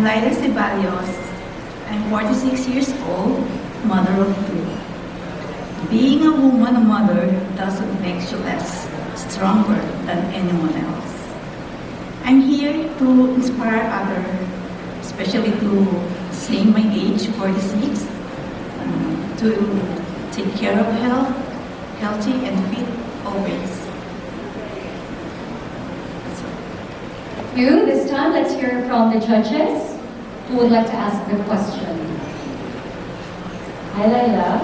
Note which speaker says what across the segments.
Speaker 1: I'm Abalos. I'm 46 years old, mother of two. Being a woman, a mother, doesn't make you less stronger than anyone else. I'm here to inspire others, especially to same my age, 46, to take care of health, healthy and fit always.
Speaker 2: You, this time, let's hear from the judges who would like to ask the question. Hi, Laila.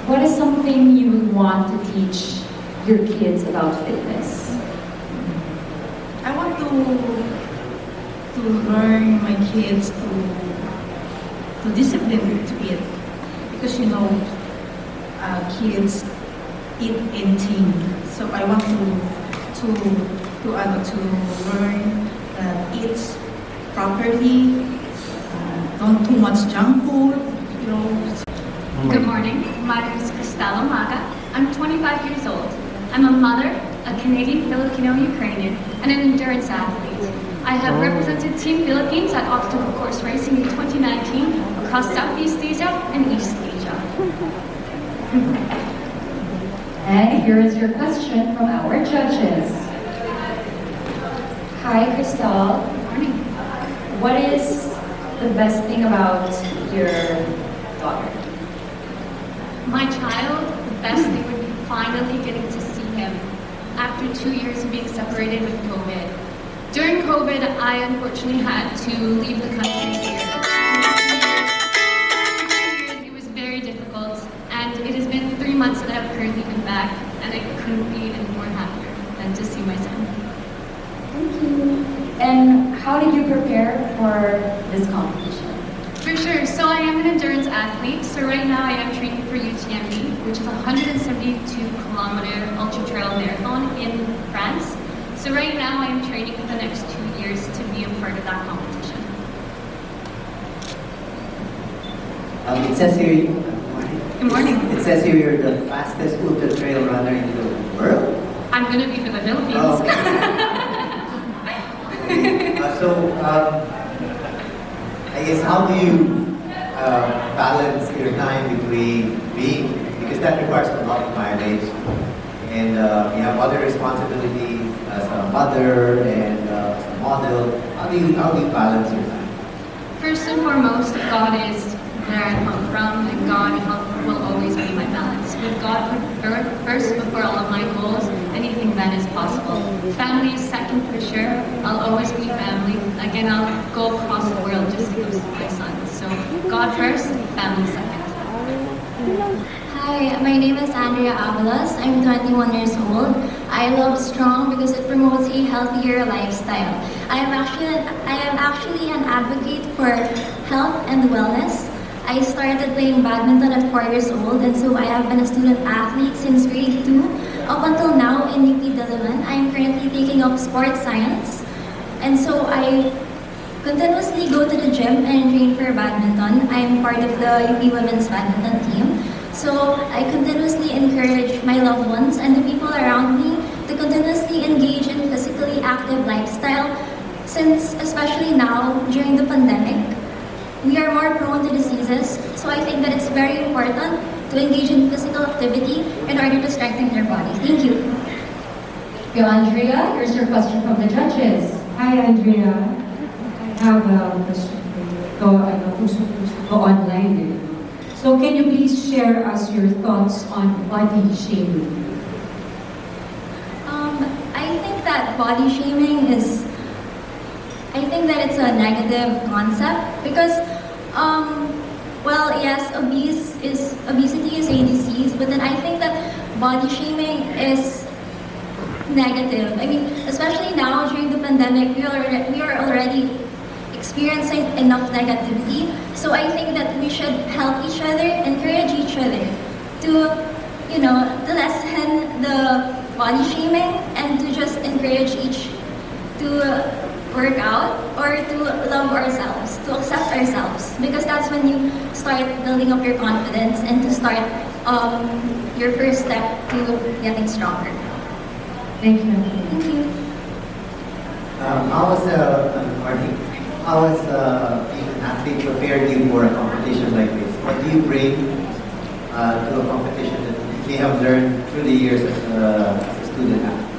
Speaker 2: What is something you would want to teach your kids about fitness?
Speaker 1: I want to learn my kids to discipline to eat, because kids eat anything. So I want to learn that eat properly, don't too much junk food.
Speaker 3: Good morning. My name is Cristela Maga. I'm 25 years old. I'm a mother, a Canadian Filipino-Ukrainian, and an endurance athlete. I have represented Team Philippines at obstacle course racing in 2019 across Southeast Asia and East Asia.
Speaker 2: And here is your question from our judges. Hi, Crystal.
Speaker 3: Good morning.
Speaker 2: What is the best thing about your daughter?
Speaker 3: My child, the best thing would be finally getting to see him after 2 years of being separated with COVID. During COVID, I unfortunately had to leave the country here. It was very difficult, and it has been 3 months that I've currently been back, and I couldn't be any more happier than to see my son.
Speaker 2: Thank you. And how did you prepare for this competition?
Speaker 3: For sure. So I am an endurance athlete. So right now I am training for UTMB, which is a 172-kilometer ultra-trail marathon in France. So right now I am training for the next 2 years to be a part of that competition.
Speaker 4: It says here,
Speaker 3: Good morning.
Speaker 4: It says here you're the fastest ultra trail runner in the world.
Speaker 3: I'm going to be for the Philippines.
Speaker 4: Oh. I guess how do you balance your time between being, because that requires a lot of mileage, and you have other responsibilities as a mother and as a model. How do you balance your time?
Speaker 3: First and foremost, God is where I come from, and God will always be my balance. With God first before all of my goals, anything that is possible. Family is second for sure. I'll always be family. Again, I'll go across the world just to go see my son. So God first, family second.
Speaker 5: Hi, my name is Andrea Abalos. I'm 21 years old. I love Strong because it promotes a healthier lifestyle. I am actually an advocate for health and wellness. I started playing badminton at 4 years old, and so I have been a student athlete since grade 2. Up until now in UP Diliman, I am currently taking up sports science. And so I continuously go to the gym and train for badminton. I am part of the UP Women's Badminton team. So I continuously encourage my loved ones and the people around me to continuously engage in physically active lifestyle, since especially now during the pandemic, we are more prone to diseases. So I think that it's very important to engage in physical activity in order to strengthen your body. Thank you.
Speaker 2: Yo, Andrea, here's your question from the judges.
Speaker 6: Hi, Andrea. I have a question for you. Go online. So can you please share us your thoughts on body shaming?
Speaker 5: I think that body shaming is, I think that it's a negative concept because, well, yes, obesity is a disease, but then I think that body shaming is negative. I mean, especially now during the pandemic, we are already experiencing enough negativity. So I think that we should help each other, encourage each other to lessen the body shaming and to just encourage each to work out or to love ourselves, to accept ourselves, because that's when you start building up your confidence and to start your first step to getting stronger.
Speaker 6: Thank you.
Speaker 5: Thank you.
Speaker 4: How was the how has being an athlete prepared you for a competition like this? What do you bring to a competition that you may have learned through the years as a student athlete?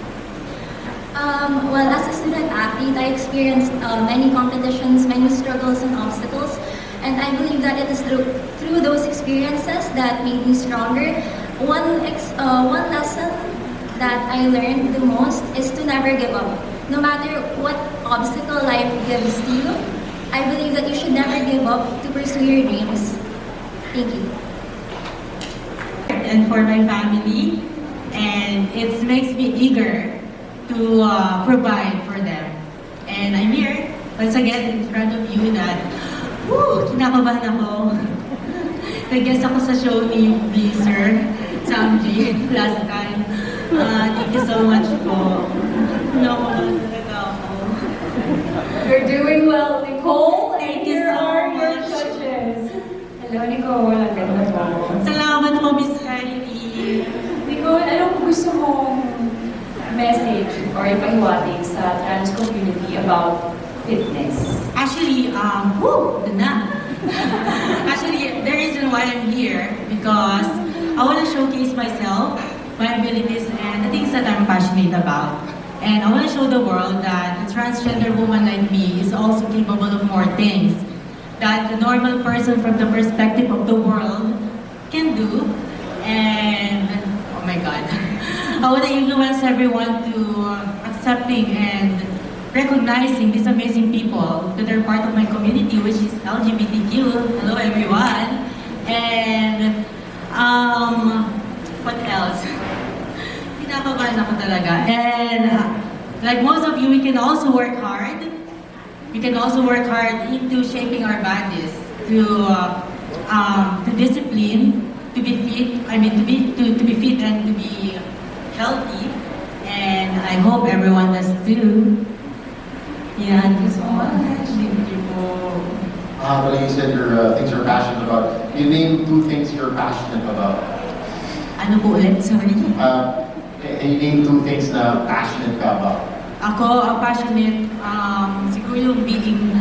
Speaker 5: Well, as a student athlete, I experienced many competitions, many struggles and obstacles, and I believe that it is through those experiences that made me stronger. One lesson that I learned the most is to never give up. No matter what obstacle life gives to you, I believe that you should never give up to pursue your dreams. Thank you.
Speaker 7: And for my family, and it makes me eager to provide for them. And I'm here once again in front of you that, kinakabahan ako. Nag-guest ako sa show ni Sir Samji last time. Thank you so much po. Kinakabahan talaga ako.
Speaker 2: You're doing well, Nicole.
Speaker 7: Thank
Speaker 2: And
Speaker 7: you
Speaker 2: here
Speaker 7: so
Speaker 2: are your
Speaker 7: much.
Speaker 2: judges. Hello, Nicole. Ang ganda mo.
Speaker 7: Salamat po, Miss Kylie.
Speaker 2: Nicole, anong gusto mong message or ipahiwatig sa trans community about fitness?
Speaker 7: Actually, dun na. Actually, the reason why I'm here because I want to showcase myself, my abilities, and the things that I'm passionate about. And I want to show the world that a transgender woman like me is also capable of more things that the normal person from the perspective of the world can do. And, oh my God, I want to influence everyone to accepting and recognizing these amazing people that are part of my community, which is LGBTQ. Hello, everyone. And, what else? Kinakabahan ako talaga. And, like most of you, we can also work hard. We can also work hard into shaping our bodies to discipline, to be fit. I mean, to be fit and to be healthy. And I hope everyone does too. Yeah, thank you so much. Thank you po.
Speaker 8: Well, you said your things you're passionate about. You name 2 things you're passionate about.
Speaker 7: Ano po ulit? Sorry.
Speaker 8: And you name 2 things na passionate ka about.
Speaker 7: Ako, passionate, siguro yung being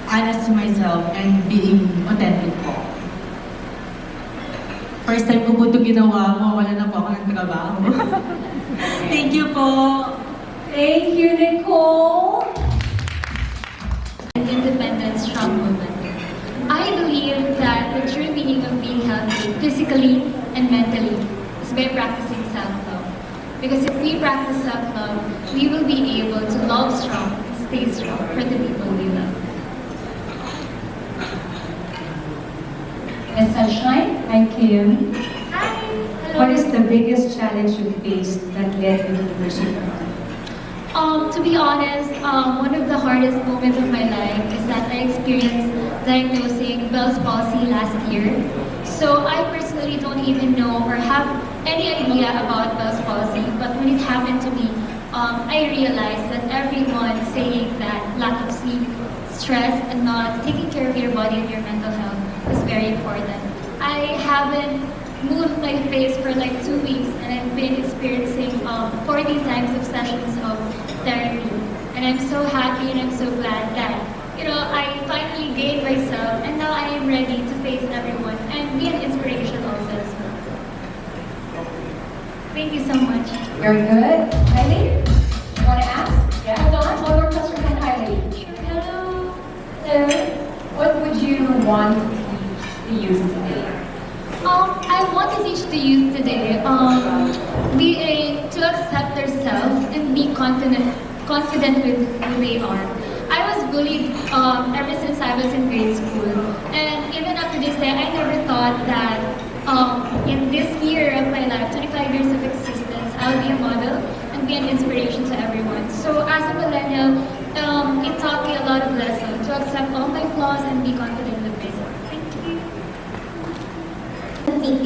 Speaker 7: honest to myself and being authentic po. First time ko po ito ginawa, wala na po ako ng trabaho. Thank you po.
Speaker 2: Thank you, Nicole.
Speaker 3: An independent, strong woman. I believe that the true meaning of being healthy, physically and mentally, is by practicing self-love. Because if we practice self-love, we will be able to love strong and stay strong for the people we love.
Speaker 6: Miss Sunshine, hi Kim.
Speaker 3: Hi! Hello!
Speaker 6: What is the biggest challenge you faced that led you to the Superbod?
Speaker 3: To be honest, one of the hardest moments of my life is that I experienced diagnosing Bell's palsy last year. So I personally don't even know or have any idea about Bell's palsy, but when it happened to me, I realized that everyone saying that lack of sleep, stress, and not taking care of your body and your mental health is very important. I haven't moved my face for like 2 weeks, and I've been experiencing 40 times of sessions of therapy. And I'm so happy and I'm so glad that, I finally gained myself, and now I am ready to face everyone and be an inspiration also as well. Thank you so much.
Speaker 2: Very good. Kylie, you want to ask? Yeah, hold on. One more question from Kylie.
Speaker 3: Hello.
Speaker 2: Hello. What would you want to teach the youth today?
Speaker 3: I want to teach the youth today to accept themselves and be confident with who they are. I was bullied ever since I was in grade school, and even up to this day, I never thought that in this year of my life, 25 years of existence, I'll be a model and be an inspiration to everyone. So as a millennial, it taught me a lot of lessons to accept all my flaws and be confident with myself. Thank you.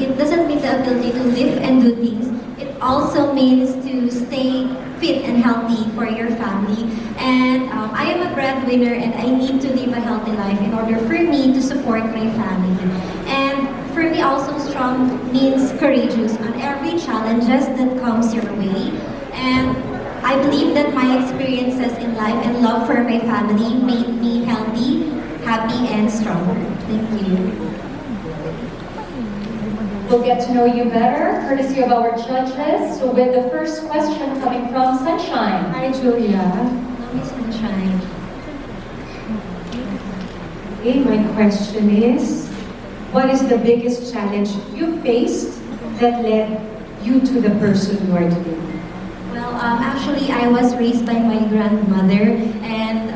Speaker 5: It doesn't mean the ability to live and do things. It also means to stay fit and healthy for your family. And I am a breadwinner and I need to live a healthy life in order for me to support my family. And for me also strong means courageous on every challenges that comes your way. And I believe that my experiences in life and love for my family made me healthy, happy, and stronger. Thank you.
Speaker 2: We'll get to know you better, courtesy of our judges. So with the first question coming from Sunshine.
Speaker 6: Hi, Julia.
Speaker 5: Love you, sunshine.
Speaker 6: Okay, my question is, what is the biggest challenge you faced that led you to the person you are today?
Speaker 5: Well, actually, I was raised by my grandmother, and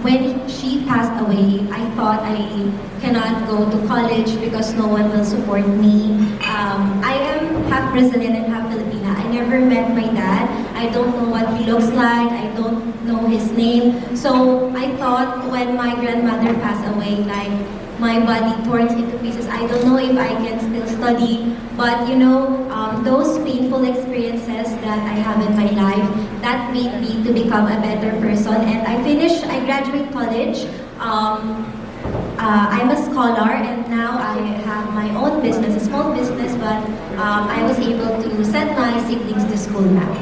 Speaker 5: when she passed away, I thought I cannot go to college because no one will support me. I am half Brazilian and half Filipina. I never met my dad. I don't know what he looks like. I don't know his name. So I thought when my grandmother passed away, like my body torn into pieces. I don't know if I can still study, but you know, those painful experiences that I have in my life, that made me to become a better person. And I graduate college. I'm a scholar, and now I have my own business, a small business, but I was able to send my siblings to school now.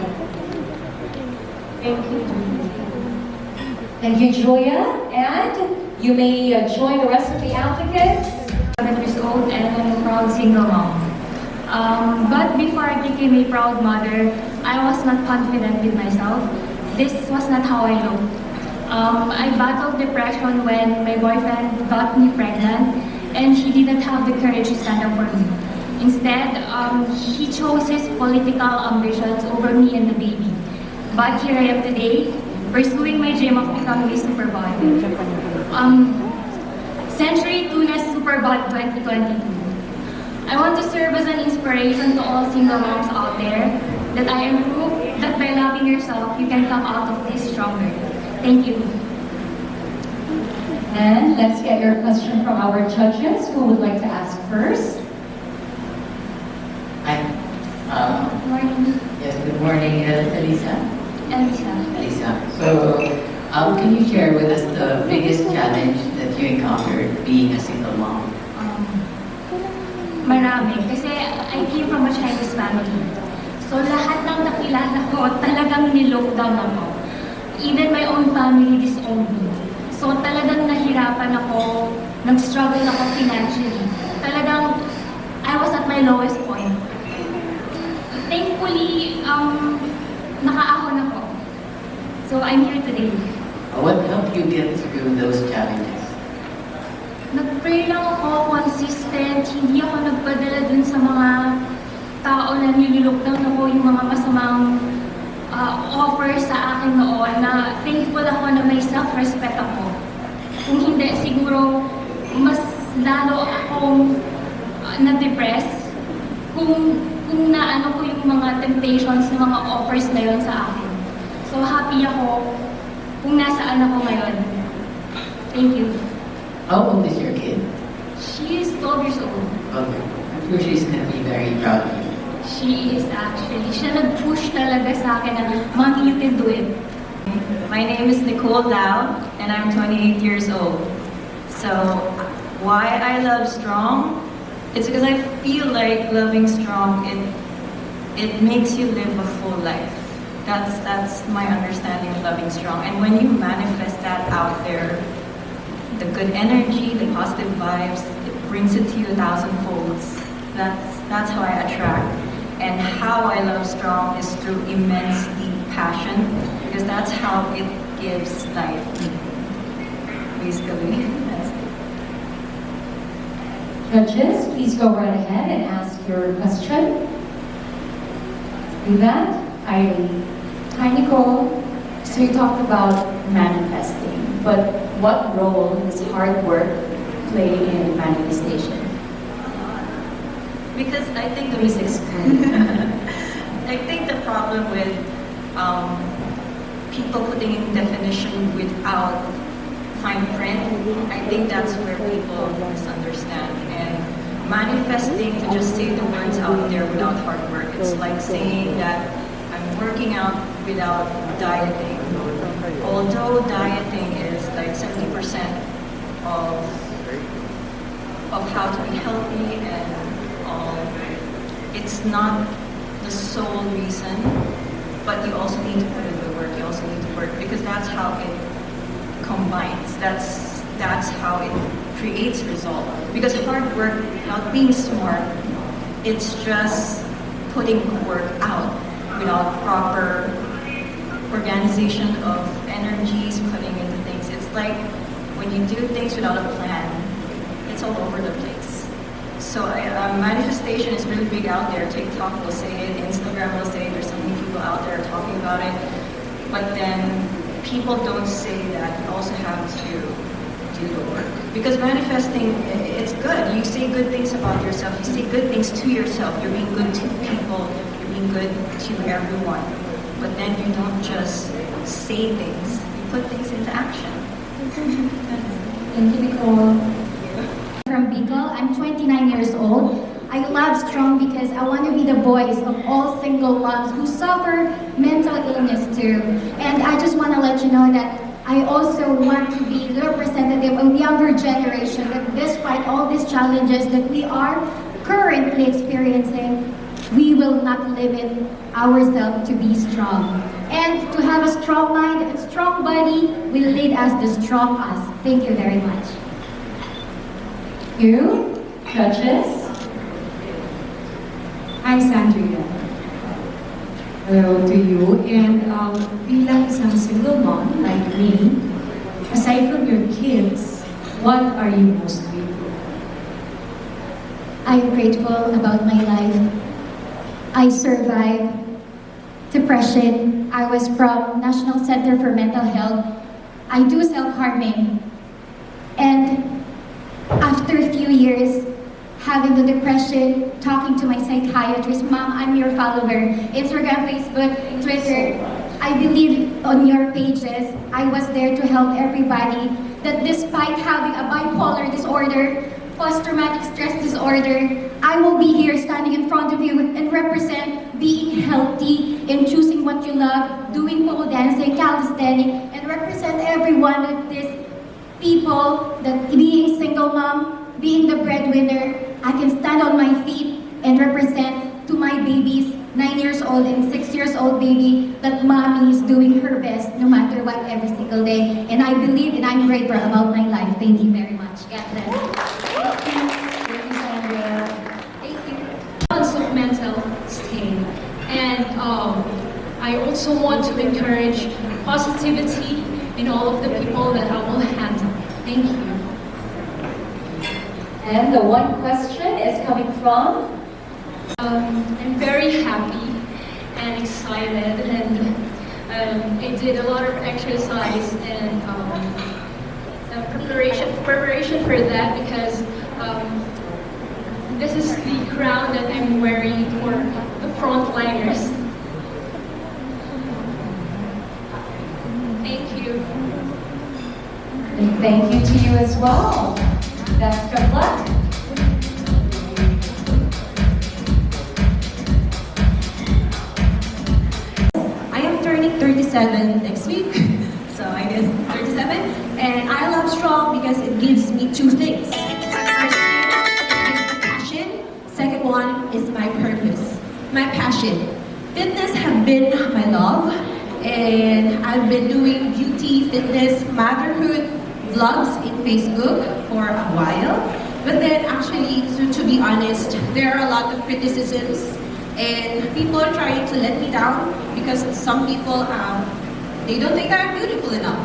Speaker 6: Thank you.
Speaker 2: Thank you, Julia. And you may join the rest of the applicants.
Speaker 3: 7 years old and I'm a proud single mom. But before I became a proud mother, I was not confident with myself. This was not how I looked. I battled depression when my boyfriend got me pregnant and he didn't have the courage to stand up for me. Instead, he chose his political ambitions over me and the baby. But here I am today, pursuing my dream of becoming a Superbod. Century Tuna's Superbod 2022. I want to serve as an inspiration to all single moms out there that I am proof that by loving yourself, you can come out of this stronger. Thank you.
Speaker 2: And let's get your question from our judges. Who would like to ask first?
Speaker 9: Hi.
Speaker 3: Morning,
Speaker 9: Yes, good morning, Elisa.
Speaker 3: Elisa.
Speaker 9: Elisa. So, can you share with us the biggest challenge that you encountered being a single mom?
Speaker 3: Marami. Kasi I came from a Chinese family. So lahat ng nakilala ko, talagang nilockdown ako. Even my own family disowned me. So talagang nahirapan ako, nag-struggle ako financially. Talagang, I was at my lowest point. Thankfully, nakaahon ako. So I'm here today.
Speaker 9: What helped you get through those challenges?
Speaker 3: Nag-pray lang ako, consistent, hindi ako nagpadala dun sa mga tao na nililockdown ako, yung mga masamang offer sa akin noon, na thankful ako na may self-respect ako. Kung hindi, siguro mas lalo akong na-depress kung naano ko yung mga temptations, yung mga offers na yun sa akin. So happy ako kung nasaan ako ngayon. Thank you.
Speaker 9: How old is your kid?
Speaker 3: She is 12 years old.
Speaker 9: Okay. I'm sure she's going to be very proud of you.
Speaker 3: She is actually. Siya nag-push talaga sa akin na, Mommy, you can do it.
Speaker 10: My name is Nicole Lau, and I'm 28 years old. So, why I love strong? It's because I feel like loving strong, it makes you live a full life. That's my understanding of loving strong. And when you manifest that out there, the good energy, the positive vibes, it brings it to you 1,000 folds. That's how I attract. And how I love strong is through immense deep passion, because that's how it gives life. Basically, that's it.
Speaker 2: Judges, please go right ahead and ask your question. Do that.
Speaker 11: Hi, Nicole. So you talked about manifesting, but what role does hard work play in manifestation?
Speaker 10: Because I think I think the problem with people putting in definition without fine print, I think that's where people misunderstand. And manifesting, to just say the words out there without hard work, it's like saying that I'm working out without dieting. Although dieting is like 70% of how to be healthy and it's not the sole reason, but you also need to put in the work. You also need to work because that's how it combines. That's how it creates result. Because hard work, not being smart, it's just putting work out without proper organization of energies, putting into things. It's like when you do things without a plan, it's all over the place. So manifestation is really big out there. TikTok will say it, Instagram will say it, there's so many people out there talking about it. But then people don't say that you also have to do the work. Because manifesting, it's good. You say good things about yourself. You say good things to yourself. You're being good to people. You're being good to everyone. But then you don't just say things. You put things into action.
Speaker 11: Thank you, Nicole.
Speaker 12: From Bicol, I'm 29 years old. I love Strong because I want to be the voice of all single moms who suffer mental illness too. And I just want to let you know that I also want to be the representative of the younger generation that despite all these challenges that we are currently experiencing, we will not limit ourselves to be strong. And to have a strong mind and a strong body will lead us to strong us. Thank you very much.
Speaker 6: You, judges. Hi, Andrea. Hello to you. And bilang isang single mom like me, aside from your kids, what are you most grateful for?
Speaker 12: I'm grateful about my life. I survived depression. I was from National Center for Mental Health. I do self-harming. And after a few years, having the depression, talking to my psychiatrist, Mom, I'm your follower, Instagram, Facebook, Twitter. I believe on your pages, I was there to help everybody that despite having a bipolar disorder, post-traumatic stress disorder, I will be here standing in front of you and represent being healthy and choosing what you love, doing pole dancing, calisthenics, and represent everyone of these people that being single mom, being the breadwinner, I can stand on my feet and represent to my babies, 9 years old and 6 years old baby, that mommy is doing her best no matter what every single day. And I believe and I'm grateful about my life. Thank you very much. God bless.
Speaker 2: Thank you, Andrea. Thank you. Balance of mental state. And I also want to encourage positivity in all of the people that I will handle. Thank you.
Speaker 11: And the one question is coming from?
Speaker 2: I'm very happy and excited, and I did a lot of exercise and preparation for that because this is the crown that I'm wearing for the frontliners. Thank you.
Speaker 11: And thank you to you as well. Best of luck.
Speaker 13: I am turning 37 next week, so I guess 37. And I love Strong because it gives me two things. First thing, it gives me passion. Second one is my purpose. My passion. Fitness have been my love, and I've been doing beauty, fitness, motherhood vlogs in Facebook for a while. But then actually, to be honest, there are a lot of criticisms and people are trying to let me down because some people, they don't think that I'm beautiful enough.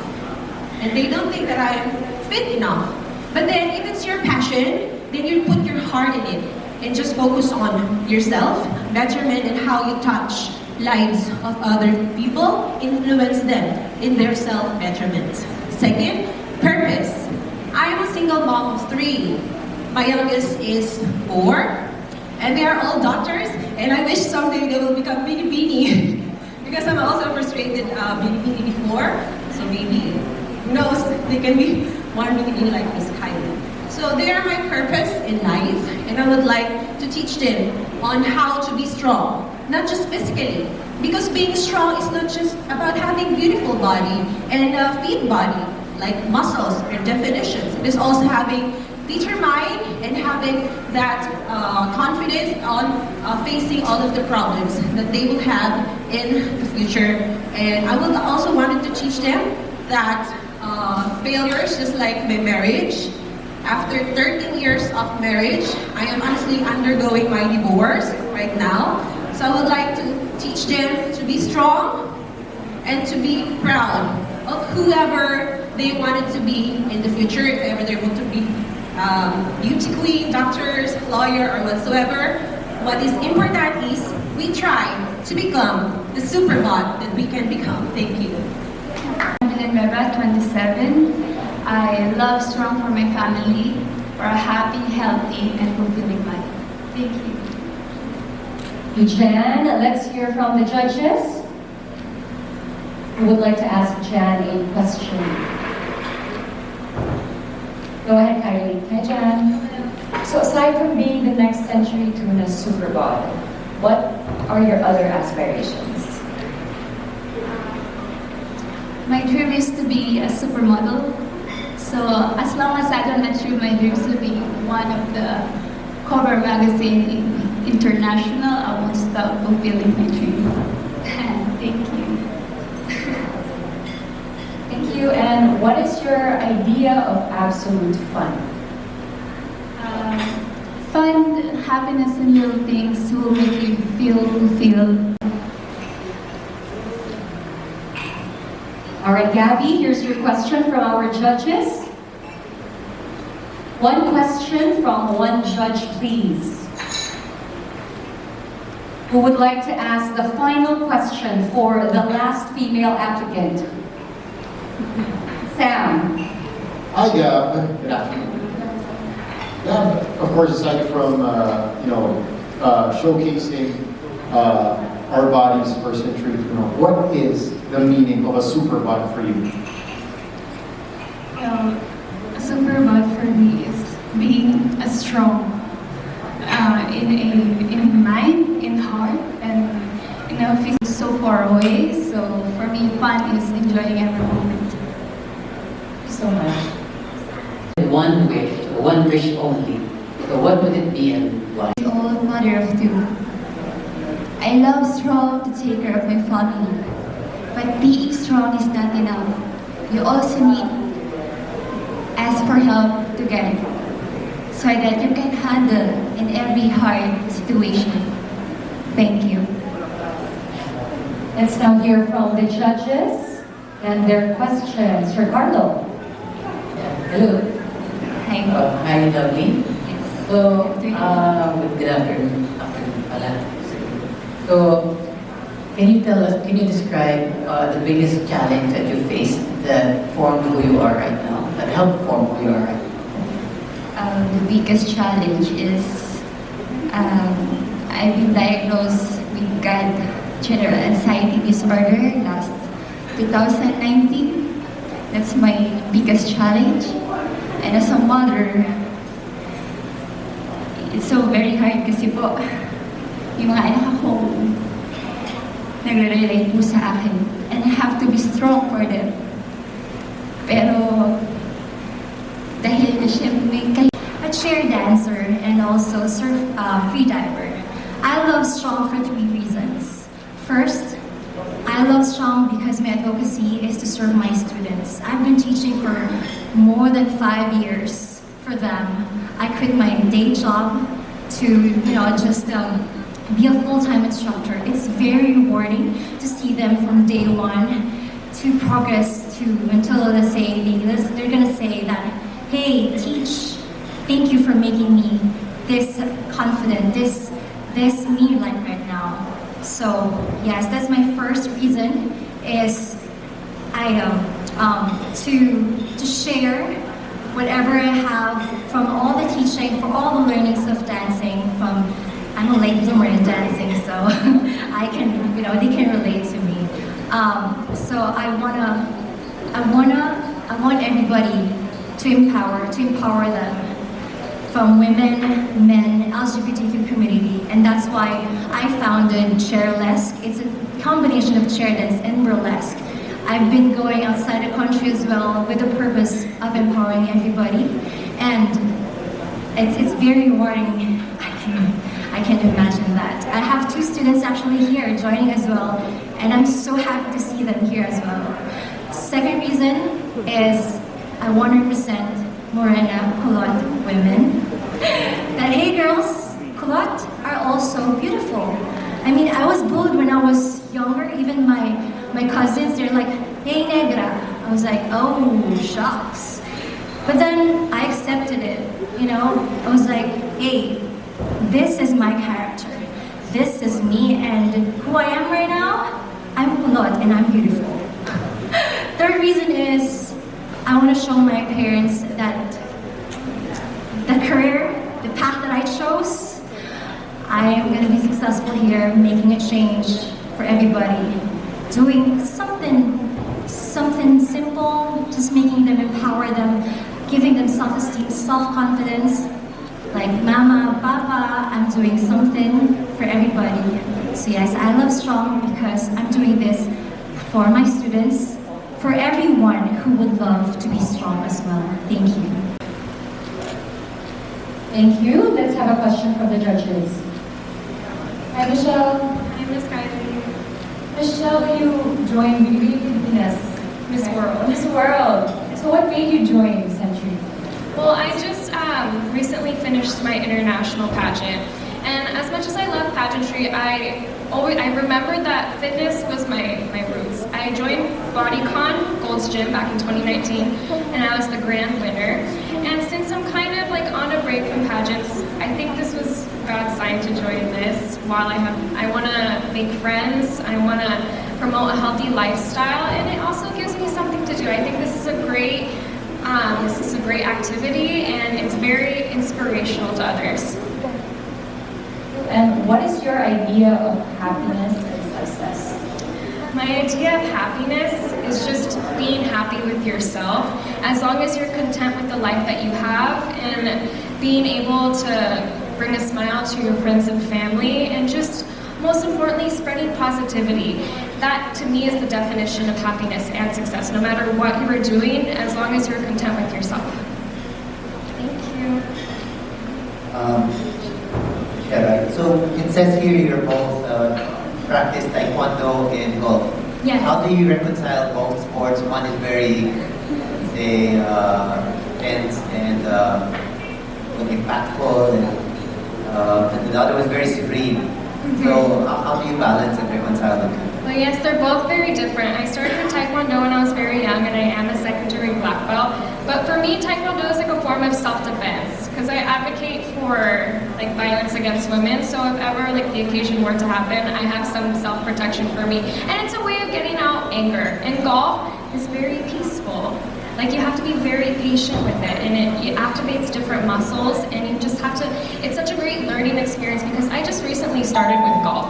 Speaker 13: And they don't think that I'm fit enough. But then if it's your passion, then you put your heart in it and just focus on yourself, betterment, and how you touch lives of other people, influence them in their self-betterment. Second, purpose. I am a single mom of 3. My youngest is 4, and they are all daughters, and I wish someday they will become Bini because I'm also frustrated Bini before, so maybe who knows, they can be more Bini like Miss Kylie. So they are my purpose in life, and I would like to teach them on how to be strong, not just physically, because being strong is not just about having beautiful body and a fit body, like muscles or definitions. It is also having determined and having that confidence on facing all of the problems that they will have in the future. And I would also wanted to teach them that failures, just like my marriage, after 13 years of marriage, I am honestly undergoing my divorce right now. So I would like to teach them to be strong and to be proud of whoever they wanted to be in the future, if ever they want to be beauty queen, doctors, lawyer, or whatsoever. What is important is we try to become the Superbod that we can become. Thank you.
Speaker 10: I'm 27. I love strong for my family, for a happy, healthy, and fulfilling life. Thank you.
Speaker 6: Jan, let's hear from the judges. I would like to ask Jan a question. Go ahead, Kylie. Hi, Jan. So aside from being the next century Tuna Superbod, what are your other aspirations?
Speaker 10: My dream is to be a supermodel. So as long as I don't achieve my dreams to be one of the cover magazine in international, I won't stop fulfilling my dream. Thank you.
Speaker 6: Thank you. And what is your idea of absolute fun?
Speaker 10: Fun, happiness, and little things will make you feel fulfilled.
Speaker 6: All right, Gabby, here's your question from our judges. One question from one judge, please. Who would like to ask the final question for the last female applicant? Sam.
Speaker 8: Hi, Gab. Good afternoon. Gab, of course, aside from showcasing our bodies for century, what is the meaning of a superbod for you?
Speaker 10: A superbod for me is being a strong in mind, in heart, and feeling so far away. So for me, fun is enjoying every moment.
Speaker 6: Thank you so much.
Speaker 9: One wish only. So what would it be and why?
Speaker 12: Old mother of two. I love strong to take care of my family, but being strong is not enough. You also need ask for help to get it, so that you can handle in every hard situation. Thank you.
Speaker 6: Let's now hear from the judges and their questions. Ricardo.
Speaker 9: Hello.
Speaker 12: Hi.
Speaker 9: Hi, lovely.
Speaker 12: Yes.
Speaker 9: So, good afternoon. So, can you describe the biggest challenge that you faced that formed who you are right now, that helped form who you are right now?
Speaker 12: The biggest challenge is I've been diagnosed with general anxiety disorder last 2019. That's my biggest challenge. And as a mother, it's so very hard kasi po, yung mga anak ko nagre-relate po sa akin. And I have to be strong for them. Pero dahil na siyempre a chair dancer and also free diver. I love strong for 3 reasons. First, I love strong because my advocacy is to serve my students. I've been teaching for more than 5 years for them. I quit my day job to just be a full-time instructor. It's very rewarding to see them from day one to progress to until they're gonna say that, hey, teach, thank you for making me this confident, this me like right now. So yes, that's my first reason is to share whatever I have from all the teaching, for all the learnings of dancing. I'm a late bloomer in dancing, so I can, they can relate to me. So I want everybody to empower them, from women, men, LGBTQ community, and that's why I founded Burlesque. It's a combination of chair dance and burlesque. I've been going outside the country as well with the purpose of empowering everybody, and It's very rewarding. I can imagine that. I have 2 students actually here joining as well, and I'm so happy to see them here as well. Second reason is I want to represent Morena Kulot women. That hey girls, Kulot are also beautiful. I mean, I was bullied when I was younger. Even my cousins, they're like, hey negra. I was like, oh, shucks. But then I accepted it, you know? I was like, hey, this is my character. This is me, and who I am right now, I'm Kulot and I'm beautiful. Third reason is I want to show my parents that the career, the path that I chose, I am going to be successful here, making a change for everybody, doing something simple, just making them, empower them, giving them self-esteem, self-confidence. Like Mama, Papa, I'm doing something for everybody. So yes, I love Strong because I'm doing this for my students, for everyone who would love to be strong as well. Thank you.
Speaker 6: Thank you. Let's have a question from the judges. Hi, Michelle.
Speaker 14: Hi, Miss Kylie.
Speaker 6: Michelle, you joined
Speaker 14: Miss World.
Speaker 6: Miss World. So what made you join Century?
Speaker 14: Well, I just recently finished my international pageant, and as much as I love pageantry, I remembered that fitness was my roots. I joined BodyCon Gold's Gym back in 2019, and I was the grand winner. And since I'm kind of like on a break from pageants, I think this was God's sign to join this. While I want to make friends, I want to promote a healthy lifestyle, and it also gives me something to do. I think this is a great activity, and it's very inspirational to others.
Speaker 6: And what is your idea of happiness and success?
Speaker 14: My idea of happiness is just being happy with yourself, as long as you're content with the life that you have, and being able to bring a smile to your friends and family, and just most importantly, spreading positivity. That to me is the definition of happiness and success, no matter what you are doing, as long as you're content with yourself. Thank you.
Speaker 4: Yeah, right. So it says here you're both practice taekwondo and golf.
Speaker 14: Yes.
Speaker 4: How do you reconcile both sports? One is very, say, tense and impactful, and the other was very serene. So how do you balance and reconcile them?
Speaker 14: Well, yes, they're both very different. I started with Taekwondo when I was very young, and I am a secondary black belt. But for me, Taekwondo is like a form of self-defense, because I advocate for like violence against women. So if ever like the occasion were to happen, I have some self-protection for me. And it's a way of getting out anger. And golf is very peaceful. Like you have to be very patient with it, and it activates different muscles, and you just have to, it's such a great learning experience, because I just recently started with golf.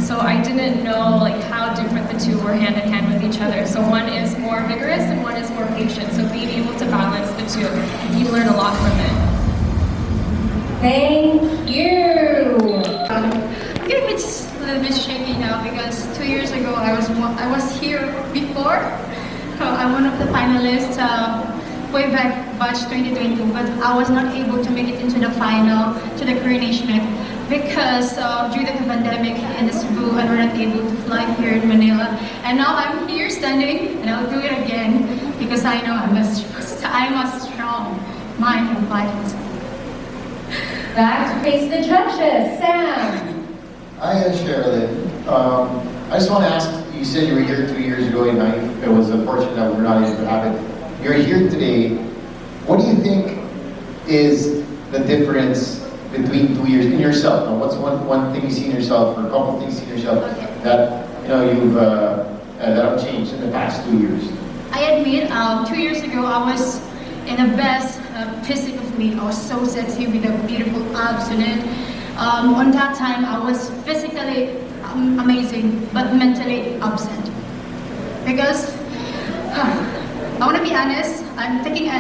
Speaker 14: So I didn't know like how different the two were hand in hand with each other. So one is more vigorous and one is more patient. So being able to balance the two, you learn a lot from it.
Speaker 6: Thank you.
Speaker 15: I'm getting a little bit shaky now, because 2 years ago I was here before. I'm one of the finalists way back batch 2022, but I was not able to make it into the final, to the coronation because due to the pandemic in the Cebu, and we're not able to fly here in Manila. And now I'm here standing, and I'll do it again because I know I'm a strong mind and body.
Speaker 6: Back to face the judges. Sam.
Speaker 8: Hi, Sherlyn. I just want to ask, you said you were here 2 years ago, and it was unfortunate that we were not able to have it. You're here today. What do you think is the difference between 2 years in yourself? Now, what's one thing you see in yourself, or a couple of things you see in yourself that you've that have changed in the past 2 years?
Speaker 15: I admit, 2 years ago I was in the best physique of me. I was so sexy with the beautiful abs in it. On that time, I was physically amazing, but mentally absent. Because I want to be honest, I'm taking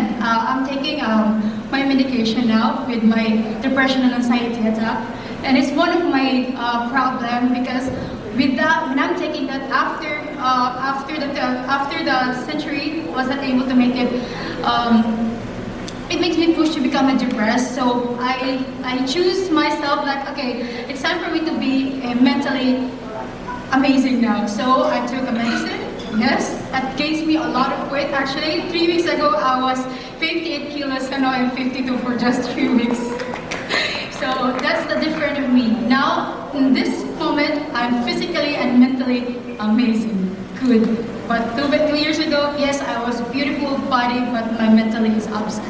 Speaker 15: my medication now with my depression and anxiety attack, and it's one of my problem, because with that, when I'm taking that after the century, wasn't able to make it it makes me push to become a depressed. So I choose myself like, okay, it's time for me to be mentally amazing now. So I took a medicine. Yes, that gains me a lot of weight. Actually, 3 weeks ago I was 58 kilos and now I'm 52 for just 3 weeks. So that's the difference of me. Now, in this moment, I'm physically and mentally amazing, good. But 2 years ago, yes, I was beautiful body, but my mentally is absent.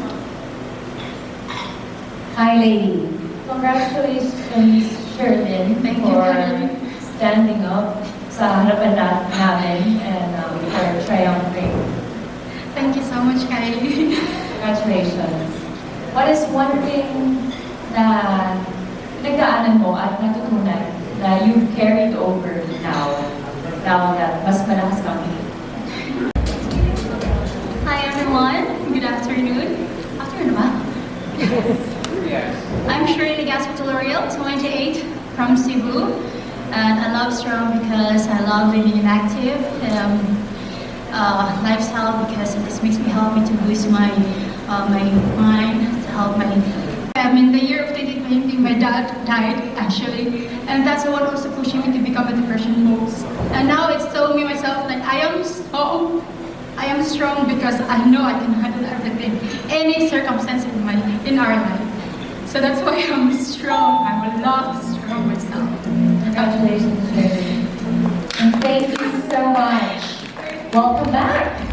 Speaker 6: Hi, lady.
Speaker 11: Congratulations, Sherlyn,
Speaker 15: Thank you,
Speaker 11: for
Speaker 15: Karen.
Speaker 11: standing up sa harapan namin and for triumphing.
Speaker 15: Thank you so much, Kylie.
Speaker 11: Congratulations. What is one thing na nagdaanan mo at natutunan na you carried over now that mas malakas kang
Speaker 3: Hi everyone, good afternoon. Afternoon ba?
Speaker 8: Yes.
Speaker 3: I'm Sherlyn Doriel, 28, from Cebu. And I love strong because I love living an active lifestyle because this makes me help me to boost my mind, to help my...
Speaker 15: In the year of 2020, my dad died actually, and that's what also pushing me to become a depression most. And now it's told me myself that I am strong because I know I can handle everything, any circumstance in our life. So that's why I'm strong. I'm a lot strong myself.
Speaker 11: Congratulations, Sherlyn. And thank you so much. Welcome back.